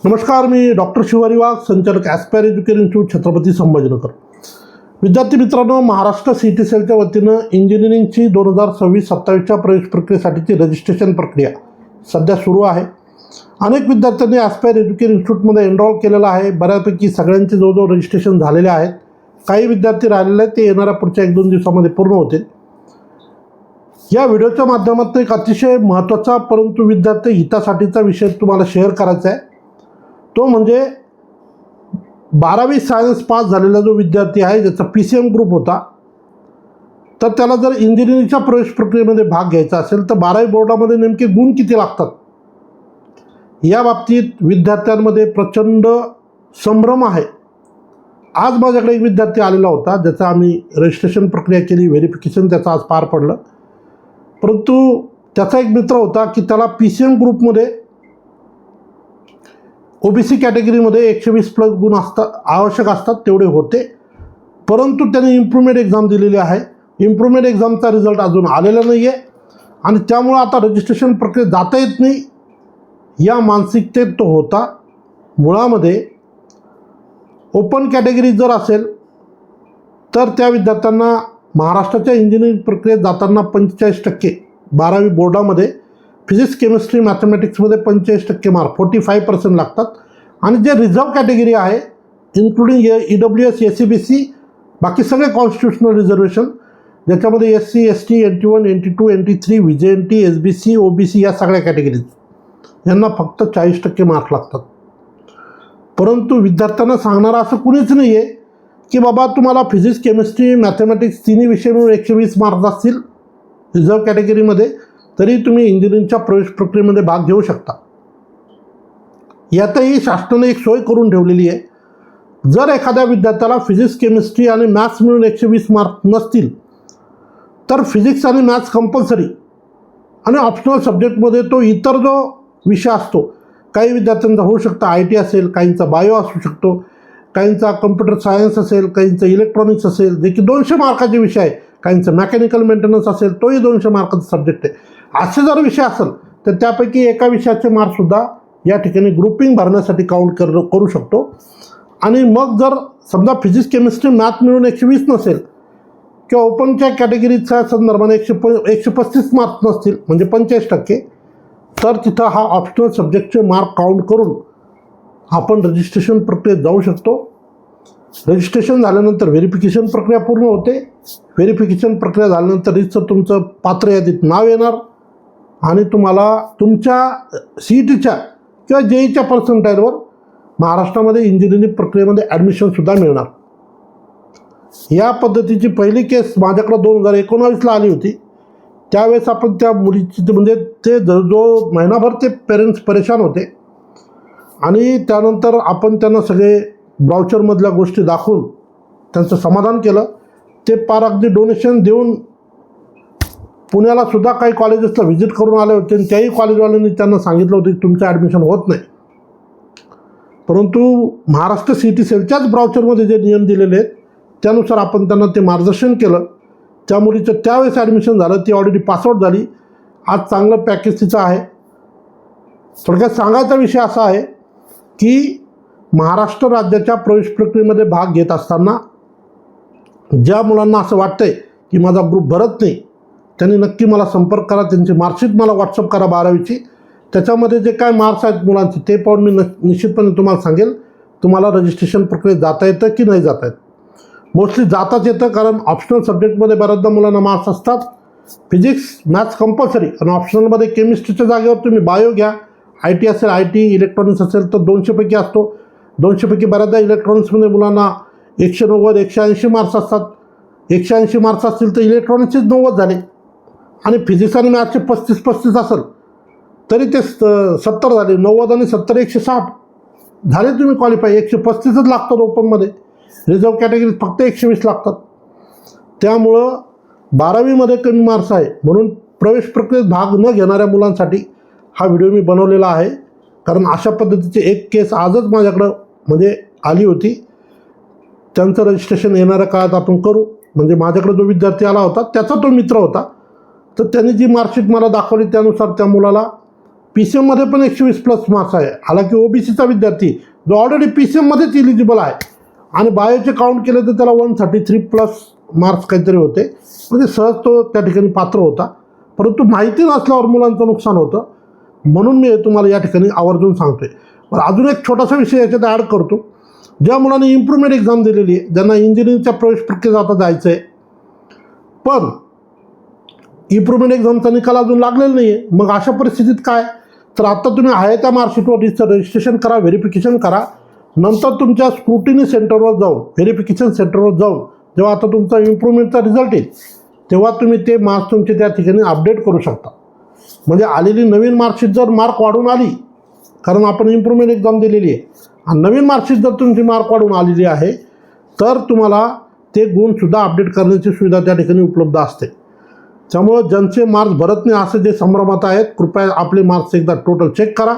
नमस्कार, मी डॉक्टर शिवारी वाघ, संचालक aspire education institute, Chhatrapati Sambhajinagar. विद्यार्थी मित्रांनो, महाराष्ट्र सीईटी सेलच्या वतीनं इंजिनिअरिंगची 2026-27च्या प्रवेश प्रक्रियेसाठीची रजिस्ट्रेशन प्रक्रिया सध्या सुरू आहे. अनेक विद्यार्थ्यांनी ॲस्पायर एज्युकेशन इन्स्टिट्यूटमध्ये एनरोल केलेलं आहे. बऱ्यापैकी सगळ्यांचे जवळजवळ रजिस्ट्रेशन झालेले आहेत. काही विद्यार्थी राहिलेले आहेत, ते येणाऱ्या पुढच्या 1-2 दिवसामध्ये पूर्ण होतील. या व्हिडिओच्या माध्यमातून एक अतिशय महत्त्वाचा परंतु विद्यार्थी हितासाठीचा विषय तुम्हाला शेअर करायचा आहे. तो म्हणजे 12वी सायन्स पास झालेला जो विद्यार्थी आहे, ज्याचा PCM ग्रुप होता, तर त्याला जर इंजिनिअरिंगच्या प्रवेश प्रक्रियेमध्ये भाग घ्यायचा असेल तर 12वी बोर्डामध्ये नेमके गुण किती लागतात, या बाबतीत विद्यार्थ्यांमध्ये प्रचंड संभ्रम आहे. आज माझ्याकडे एक विद्यार्थी आलेला होता, ज्याचा आम्ही रजिस्ट्रेशन प्रक्रिया केली, व्हेरिफिकेशन त्याचं आज पार पडलं. परंतु त्याचा एक मित्र होता की त्याला PCM ग्रुपमध्ये OBC कॅटेगरीमध्ये 120+ गुण आवश्यक असतात, तेवढे होते. परंतु त्याने इम्प्रूव्हमेंट एक्झाम दिलेली आहे. इम्प्रूव्हमेंट एक्झामचा रिझल्ट अजून आलेला नाही आहे आणि त्यामुळं आता रजिस्ट्रेशन प्रक्रियेत जाता येत नाही, या मानसिकतेत तो होता. मुळामध्ये ओपन कॅटेगरी जर असेल तर त्या विद्यार्थ्यांना महाराष्ट्राच्या इंजिनिअरिंग प्रक्रियेत जाताना 45% 12वी बोर्डामध्ये फिजिक्स, केमिस्ट्री, मॅथमॅटिक्समध्ये 45% मार्क 45% लागतात. आणि जे रिझर्व कॅटेगरी आहे, इन्क्लुडिंग EWS, SCBC, बाकी सगळे कॉन्स्टिट्युशनल रिझर्वेशन, ज्याच्यामध्ये SC, ST, NT1, NT2, NT3, VJNT, SBC, OBC या सगळ्या कॅटेगरीज, यांना फक्त 40% मार्क लागतात. परंतु विद्यार्थ्यांना सांगणारा असं कुणीच नाही आहे की बाबा तुम्हाला फिजिक्स, केमिस्ट्री, मॅथमॅटिक्स तिन्ही विषय मिळून 120 मार्क्स असतील रिझर्व कॅटेगरीमध्ये, तरी तुम्ही इंजिनिअरिंगच्या प्रवेश प्रक्रियेमध्ये भाग घेऊ शकता. यातही शासनाने एक सोय करून ठेवलेली आहे. जर एखाद्या विद्यार्थ्याला फिजिक्स, केमिस्ट्री आणि मॅथ्स मिळून 120 मार्क नसतील तर फिजिक्स आणि मॅथ्स कंपल्सरी आणि ऑप्शनल सब्जेक्टमध्ये तो इतर जो विषय असतो, काही विद्यार्थ्यांचा होऊ शकतो IT असेल, काहींचा बायो असू शकतो, काहींचा कम्प्युटर सायन्स असेल, काहींचं इलेक्ट्रॉनिक्स असेल, जे की 200 मार्काचे विषय आहे, काहींचं मेकॅनिकल मेंटेनन्स असेल, तोही 200 मार्काचा सब्जेक्ट आहे. असे जर विषय असेल तर त्यापैकी एका विषयाचे मार्कसुद्धा या ठिकाणी ग्रुपिंग भरण्यासाठी काउंट करू शकतो. आणि मग जर समजा फिजिक्स, केमिस्ट्री, मॅथ मिळून 120 नसेल किंवा ओपनच्या कॅटेगरीच्या संदर्भाने 135 मार्क्स नसतील, म्हणजे 45%, तर तिथं हा ऑप्शनल सब्जेक्टचे मार्क काउंट करून आपण रजिस्ट्रेशन प्रक्रियेत जाऊ शकतो. रजिस्ट्रेशन झाल्यानंतर व्हेरिफिकेशन प्रक्रिया पूर्ण होते. व्हेरिफिकेशन प्रक्रिया झाल्यानंतर रितसर तुमचं पात्र यादीत नाव येणार आणि तुम्हाला तुमच्या CETच्या किंवा JEEच्या पर्सेंटाईलवर महाराष्ट्रामध्ये इंजिनिअरिंग प्रक्रियेमध्ये ॲडमिशनसुद्धा मिळणार. या पद्धतीची पहिली केस माझ्याकडं 2019ला आली होती. त्यावेळेस आपण त्या मुलीची म्हणजे ते जो महिनाभर ते पेरेंट्स परेशान होते आणि त्यानंतर आपण त्यांना सगळे ब्राउचरमधल्या गोष्टी दाखवून त्यांचं समाधान केलं. ते पार अगदी डोनेशन देऊन पुण्याला सुद्धा काही कॉलेजेसला व्हिजिट करून आले होते आणि त्याही कॉलेजवाल्यांनी त्यांना सांगितलं होतं की तुमचं ॲडमिशन होत नाही. परंतु महाराष्ट्र CET सेलच्याच ब्राउचरमध्ये जे नियम दिलेले आहेत त्यानुसार आपण त्यांना ते मार्गदर्शन केलं. त्या मुलीचं त्यावेळेस ॲडमिशन झालं, ती ऑलरेडी पासआउट झाली. आज चांगलं पॅकेज तिचं आहे. थोडक्यात सांगायचा विषय असा आहे की महाराष्ट्र राज्याच्या प्रवेश प्रक्रियेमध्ये भाग घेत असताना ज्या मुलांना असं वाटतंय की माझा ग्रुप भरत नाही, त्यांनी नक्की मला संपर्क करा. त्यांची मार्कशीट मला व्हॉट्सअप करा 12वीची. त्याच्यामध्ये जे काय मार्क्स आहेत मुलांचे ते पाहून मी निश्चितपणे तुम्हाला सांगेल तुम्हाला रजिस्ट्रेशन प्रक्रियेत जाता येतं की नाही जाता येत. मोस्टली जाताच येतं, कारण ऑप्शनल सब्जेक्टमध्ये बऱ्याचदा मुलांना मार्क्स असतात. फिजिक्स, मॅथ्स कंपल्सरी आणि ऑप्शनलमध्ये केमिस्ट्रीच्या जागेवर तुम्ही बायो घ्या. IT असेल, IT, इलेक्ट्रॉनिक्स असेल तर 200 पैकी असतो. 200 पैकी बऱ्याचदा इलेक्ट्रॉनिक्समध्ये मुलांना 190, 180 मार्क्स असतात. 180 मार्क्स असतील तर इलेक्ट्रॉनिक्सचेच 90 झाले आणि फिजिक्स आणि मॅथ्सचे 35 असेल तरी ते 70 झाले. 90 आणि 70 160 झाले, तुम्ही क्वालिफाय. 135च लागतात ओपनमध्ये. रिझर्व कॅटेगरीत फक्त 120 लागतात. त्यामुळं 12वीमध्ये कमी मार्क्स आहे म्हणून प्रवेश प्रक्रियेत भाग न घेणाऱ्या मुलांसाठी हा व्हिडिओ मी बनवलेला आहे. कारण अशा पद्धतीची एक केस आजच माझ्याकडं म्हणजे आली होती. त्यांचं रजिस्ट्रेशन येणाऱ्या काळात आपण करू. म्हणजे माझ्याकडे जो विद्यार्थी आला होता त्याचा तो मित्र होता, तर त्यांनी जी मार्कशीट मला दाखवली त्यानुसार त्या मुलाला PCMमध्ये पण 120+ मार्क्स आहे. हालाकी OBCचा विद्यार्थी जो ऑलरेडी PCMमध्येच इलिजिबल आहे आणि बायोचे काउंट केले तर त्याला 133+ मार्क्स काहीतरी होते, म्हणजे सहज तो त्या ठिकाणी पात्र होता. परंतु माहिती नसल्यावर मुलांचं नुकसान होतं, म्हणून मी तुम्हाला या ठिकाणी आवर्जून सांगतोय. पण अजून एक छोटासा विषय याच्यात ॲड करतो. ज्या मुलांनी इम्प्रूव्हमेंट एक्झाम दिलेली आहे, ज्यांना इंजिनिअरिंगच्या प्रवेश प्रक्रियेत आता जायचं आहे, पण इम्प्रूव्हमेंट एक्झामचा निकाल अजून लागलेला नाही आहे, मग अशा परिस्थितीत काय, तर आत्ता तुम्ही आहे त्या मार्कशीटवर रजिस्ट्रेशन करा, व्हेरिफिकेशन करा. नंतर तुमच्या स्क्रुटिनी सेंटरवर जाऊन, व्हेरिफिकेशन सेंटरवर जाऊन जेव्हा आता तुमचा इम्प्रूव्हमेंटचा रिझल्ट येईल तेव्हा तुम्ही ते मार्क्स तुमचे त्या ठिकाणी अपडेट करू शकता. म्हणजे आलेली नवीन मार्कशीट जर मार्क वाढून आली, कारण आपण इम्प्रूव्हमेंट एक्झाम दिलेली आहे आणि नवीन मार्कशीट जर तुमची मार्क वाढून आलेली आहे तर तुम्हाला ते गुणसुद्धा अपडेट करण्याची सुविधा त्या ठिकाणी उपलब्ध असते. त्यामुळं ज्यांचे मार्क्स भरत नाही असे जे संभ्रमात आहेत, कृपया आपले मार्क्स एकदा टोटल चेक करा.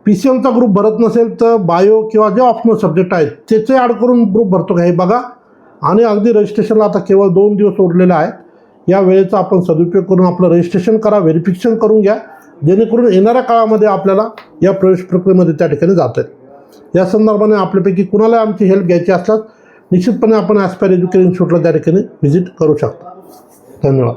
PCMचा ग्रुप भरत नसेल तर बायो किंवा जे ऑप्शनल सब्जेक्ट आहेत त्याचे ॲड करून ग्रुप भरतो का हे बघा. आणि अगदी रजिस्ट्रेशनला आता केवळ 2 दिवस उरलेले आहेत. या वेळेचा आपण सदुपयोग करून आपलं रजिस्ट्रेशन करा, व्हेरिफिकेशन करून घ्या, जेणेकरून येणाऱ्या काळामध्ये आपल्याला या प्रवेश प्रक्रियेमध्ये त्या ठिकाणी जाता येईल. या संदर्भाने आपल्यापैकी कुणाला आमची हेल्प घ्यायची असल्यास निश्चितपणे आपण ॲस्पायर एज्युकेशन इन्स्टिट्यूटला त्या ठिकाणी व्हिजिट करू शकता. धन्यवाद.